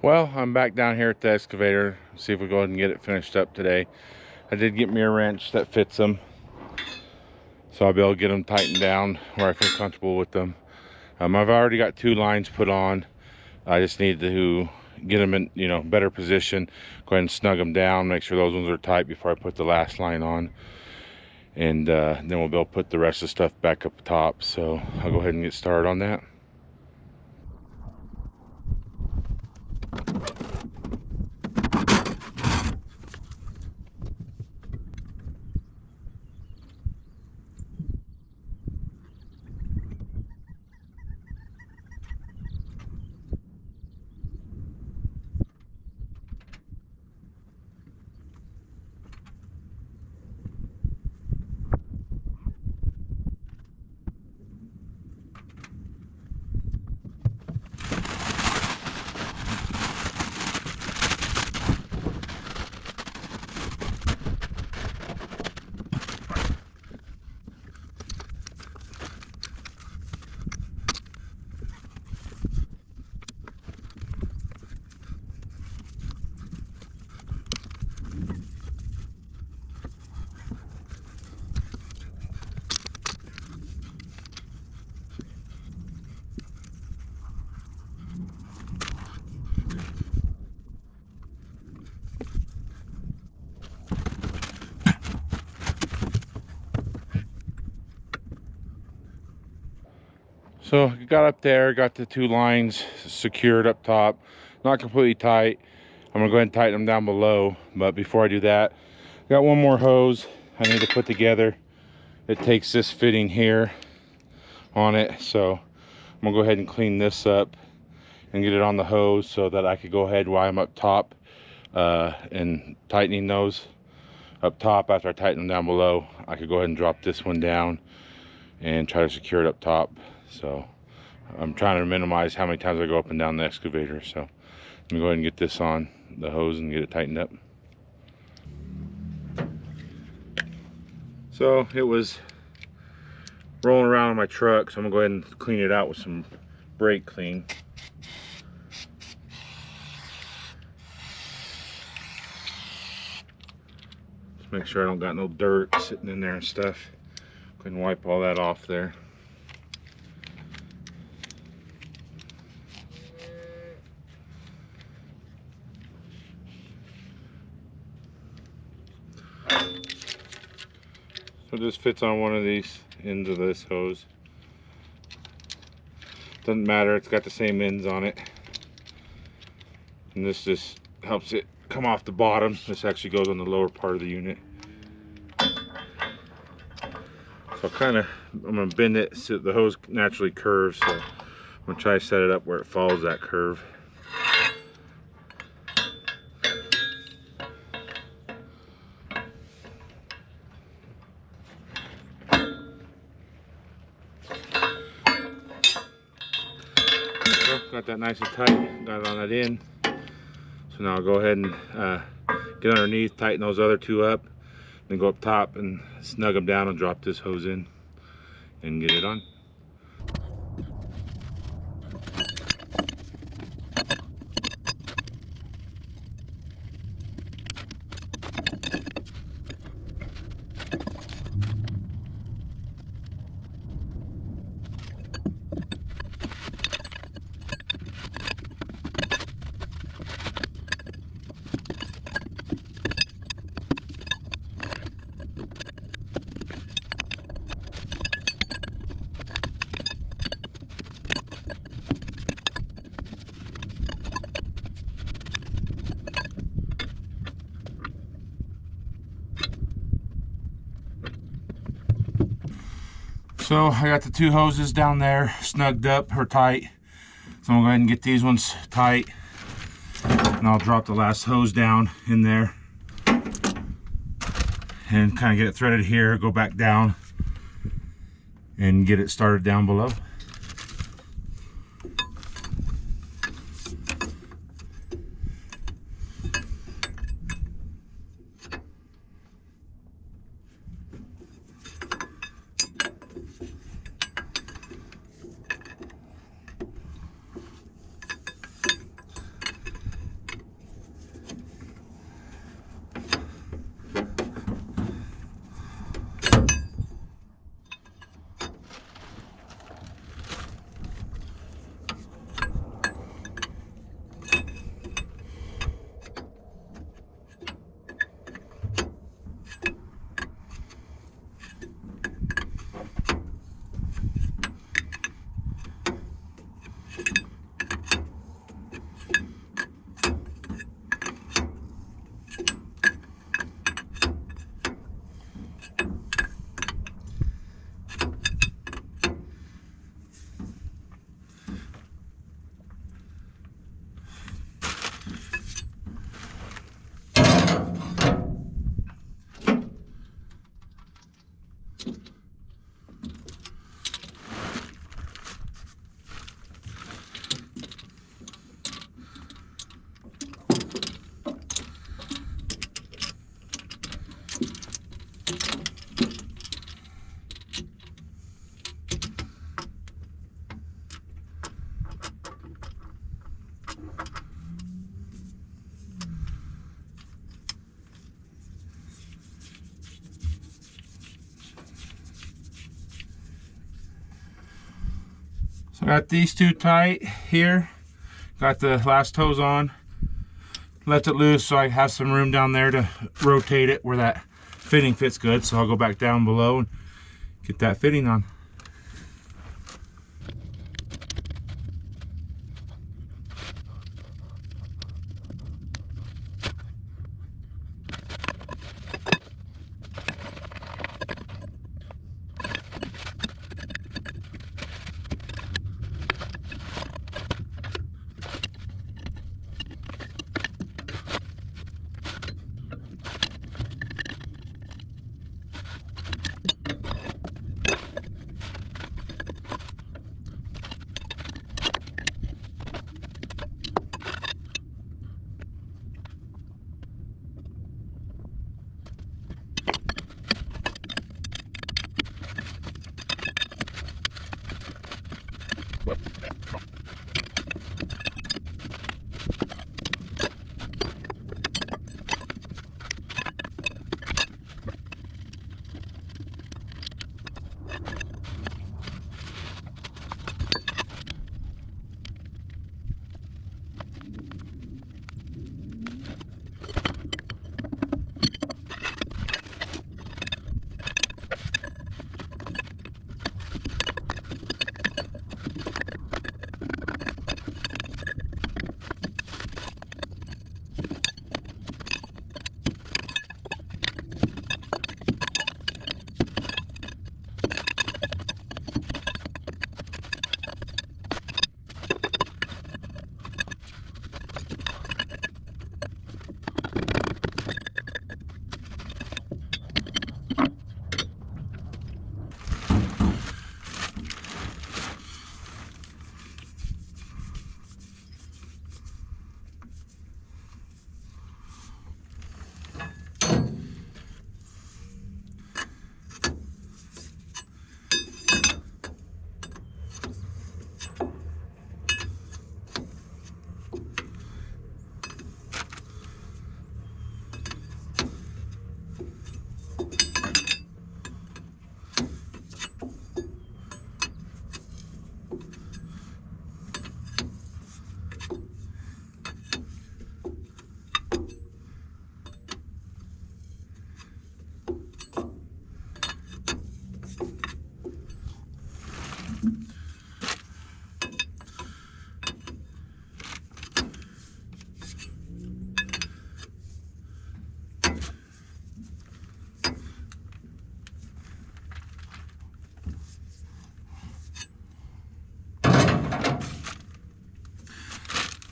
Well, I'm back down here at the excavator. See if we go ahead and get it finished up today. I did get me a wrench that fits them, so I'll be able to get them tightened down where I feel comfortable with them. I've already got 2 lines put on. I just need to get them in, better position. Go ahead and snug them down, make sure those ones are tight before I put the last line on. And then we'll be able to put the rest of the stuff back up top. So I'll go ahead and get started on that. So I got up there, got the 2 lines secured up top, not completely tight. I'm gonna go ahead and tighten them down below, but before I do that, I got one more hose I need to put together. It takes this fitting here on it, so I'm gonna go ahead and clean this up and get it on the hose so that I could go ahead while I'm up top and tightening those up top. After I tighten them down below, I could go ahead and drop this one down and try to secure it up top. So I'm trying to minimize how many times I go up and down the excavator. So let me go ahead and get this on the hose and get it tightened up. So it was rolling around in my truck, so I'm gonna go ahead and clean it out with some brake clean. Just make sure I don't got no dirt sitting in there and stuff. Go ahead and wipe all that off there. So it just fits on one of these ends of this hose. Doesn't matter, it's got the same ends on it. And this just helps it come off the bottom. This actually goes on the lower part of the unit. So I'm gonna bend it so the hose naturally curves. So I'm gonna try to set it up where it follows that curve. Got that nice and tight, got it on that end. So now I'll go ahead and get underneath, tighten those other 2 up, then go up top and snug them down and drop this hose in and get it on. So I got the 2 hoses down there snugged up or tight. So I'm gonna go ahead and get these ones tight. And I'll drop the last hose down in there. And kind of get it threaded here, go back down and get it started down below. Got these two tight here. Got the last hose on. Left it loose so I have some room down there to rotate it where that fitting fits good. So I'll go back down below and get that fitting on.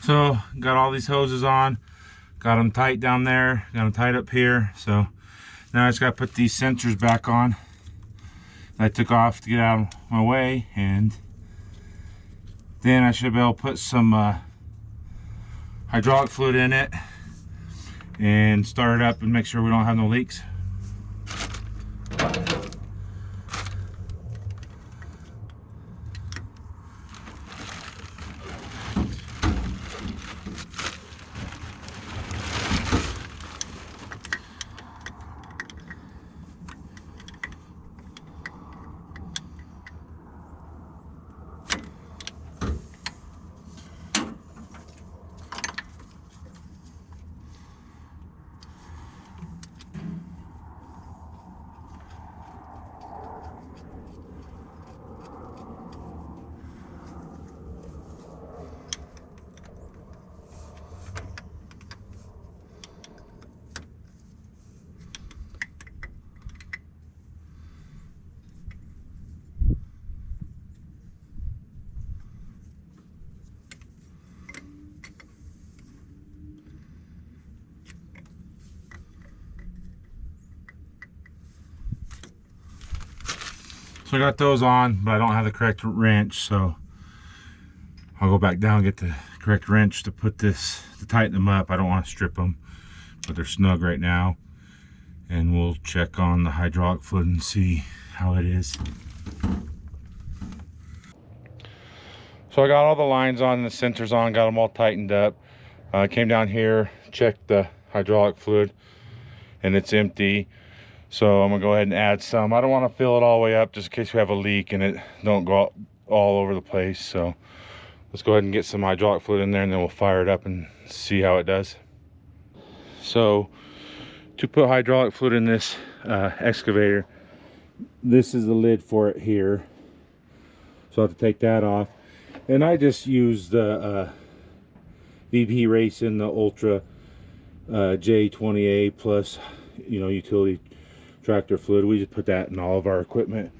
So got all these hoses on, got them tight down there, got them tight up here. So now I just got to put these sensors back on that I took off to get out of my way, and then I should be able to put some hydraulic fluid in it and start it up and make sure we don't have no leaks. So I got those on, but I don't have the correct wrench, so I'll go back down and get the correct wrench to put this, to tighten them up. I don't want to strip them, but they're snug right now. And we'll check on the hydraulic fluid and see how it is. So I got all the lines on, the sensors on, got them all tightened up. Came down here, checked the hydraulic fluid, and it's empty. So I'm gonna go ahead and add some. I don't want to fill it all the way up just in case we have a leak and it don't go all over the place. So let's go ahead and get some hydraulic fluid in there, and then we'll fire it up and see how it does. So to put hydraulic fluid in this excavator, this is the lid for it here. So I have to take that off. And I just use the VP Racing, the Ultra J20A plus, you know, utility tractor fluid. We just put that in all of our equipment,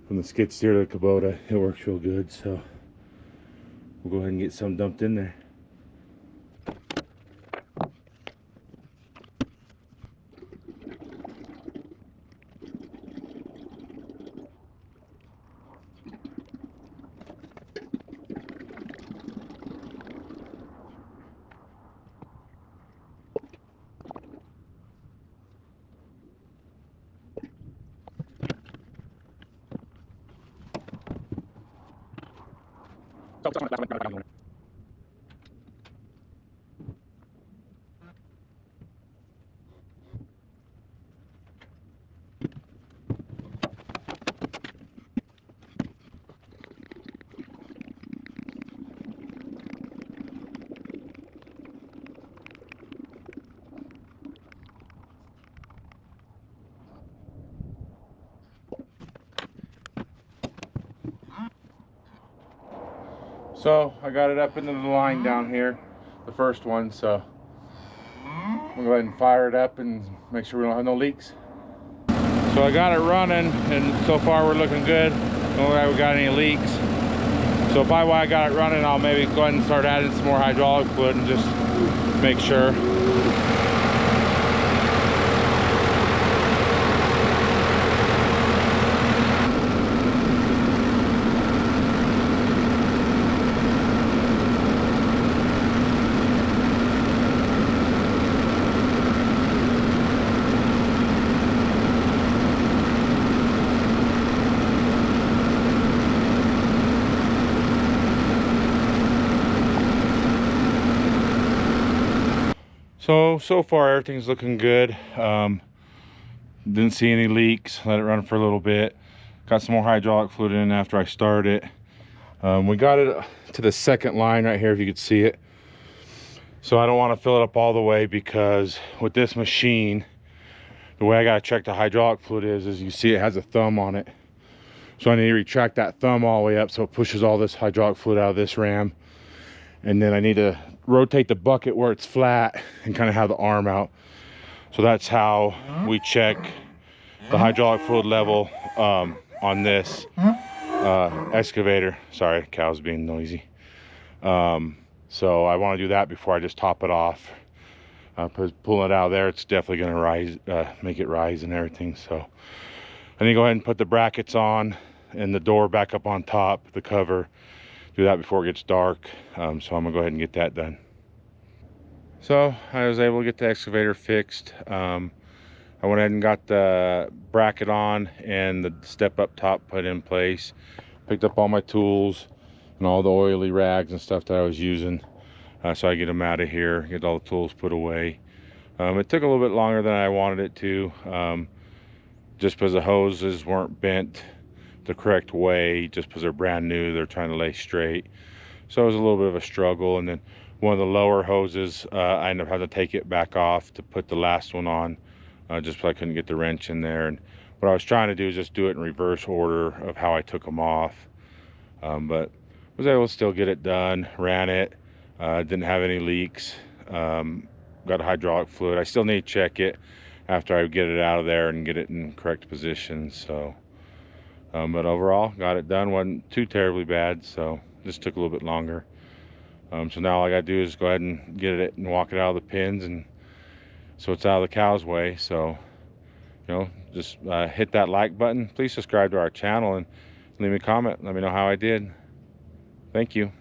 from the skid steer to the Kubota. It works real good, so we'll go ahead and get some dumped in there. So I got it up into the line down here, the first one, so we'll go ahead and fire it up and make sure we don't have no leaks. So I got it running, and so far we're looking good. Don't look like we got any leaks. So by while I got it running, I'll maybe go ahead and start adding some more hydraulic fluid and just make sure. So far everything's looking good. Didn't see any leaks. Let it run for a little bit. Got some more hydraulic fluid in after I started it. We got it to the second line right here, if you could see it. So I don't want to fill it up all the way, because with this machine, the way I gotta check the hydraulic fluid is you see it has a thumb on it. So I need to retract that thumb all the way up so it pushes all this hydraulic fluid out of this ram. And then I need to rotate the bucket where it's flat and kind of have the arm out. So that's how we check the hydraulic fluid level on this excavator. Sorry, cow's being noisy. So I want to do that before I just top it off. Because pulling it out of there, it's definitely going to rise, make it rise and everything. So I need to go ahead and put the brackets on and the door back up on top, the cover. Do that before it gets dark. So I'm gonna go ahead and get that done. So I was able to get the excavator fixed. I went ahead and got the bracket on and the step up top put in place. Picked up all my tools and all the oily rags and stuff that I was using. So I get them out of here, get all the tools put away. It took a little bit longer than I wanted it to, just because the hoses weren't bent the correct way, just because they're brand new, they're trying to lay straight. So it was a little bit of a struggle. And then one of the lower hoses, I ended up having to take it back off to put the last one on, just because I couldn't get the wrench in there. And what I was trying to do is just do it in reverse order of how I took them off. But was able to still get it done, ran it, didn't have any leaks, got a hydraulic fluid. I still need to check it after I get it out of there and get it in correct position. So but overall got it done. Wasn't too terribly bad, so just took a little bit longer. So now all I gotta do is go ahead and get it and walk it out of the pins, and so it's out of the cow's way. So you know, just hit that like button. Please subscribe to our channel and leave me a comment. Let me know how I did. Thank you.